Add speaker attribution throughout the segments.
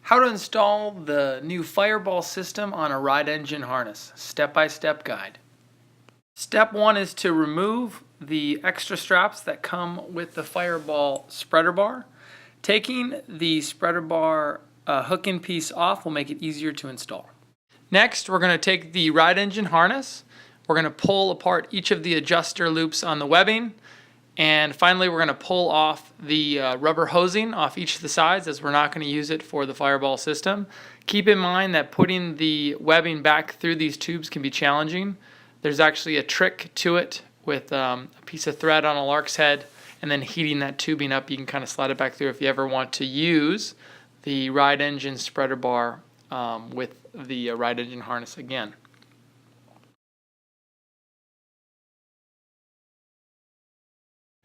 Speaker 1: How to install the new Fireball system on a ride engine harness. Step-by-step guide. Step 1 is to remove the extra straps that come with the Fireball Spreader Bar. Taking the Spreader Bar hook-in piece off will make it easier to install. Next, we're going to take the ride engine harness. We're going to pull apart each of the adjuster loops on the webbing. And finally, we're going to pull off the rubber hosing off each of the sides, as we're not going to use it for the Fireball system. Keep in mind that putting the webbing back through these tubes can be challenging. There's actually a trick to it with a piece of thread on a lark's head and then heating that tubing up. You can kind of slide it back through if you ever want to use the ride engine spreader bar with the ride engine harness again.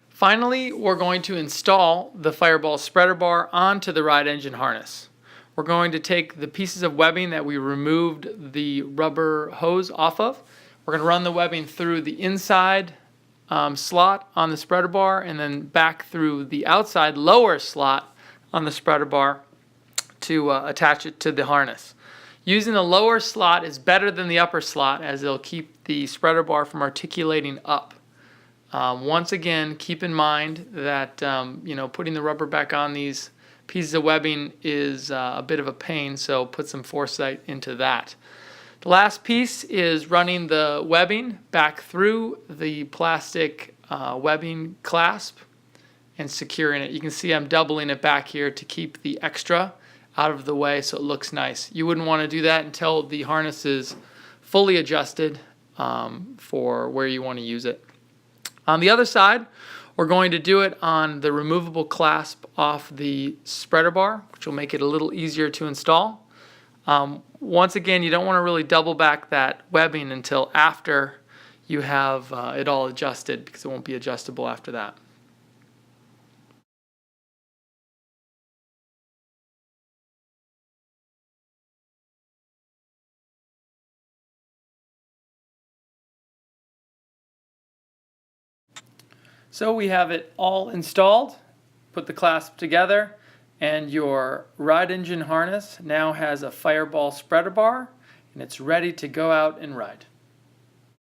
Speaker 1: Finally, we're going to install the Fireball Spreader Bar onto the ride engine harness. We're going to take the pieces of webbing that we removed the rubber hose off of. We're going to run the webbing through the inside slot on the spreader bar and then back through the outside lower slot on the spreader bar to attach it to the harness. Using the lower slot is better than the upper slot, as it'll keep the spreader bar from articulating up. Once again, keep in mind that putting the rubber back on these pieces of webbing is a bit of a pain, so put some foresight into that. The last piece is running the webbing back through the plastic webbing clasp and securing it. You can see I'm doubling it back here to keep the extra out of the way so it looks nice. You wouldn't want to do that until the harness is fully adjusted for where you want to use it. On the other side, we're going to do it on the removable clasp off the spreader bar, which will make it a little easier to install. Once again, you don't want to really double back that webbing until after you have it all adjusted, because it won't be adjustable after that. So we have it all installed, put the clasp together, and your ride engine harness now has a Fireball spreader bar, and it's ready to go out and ride.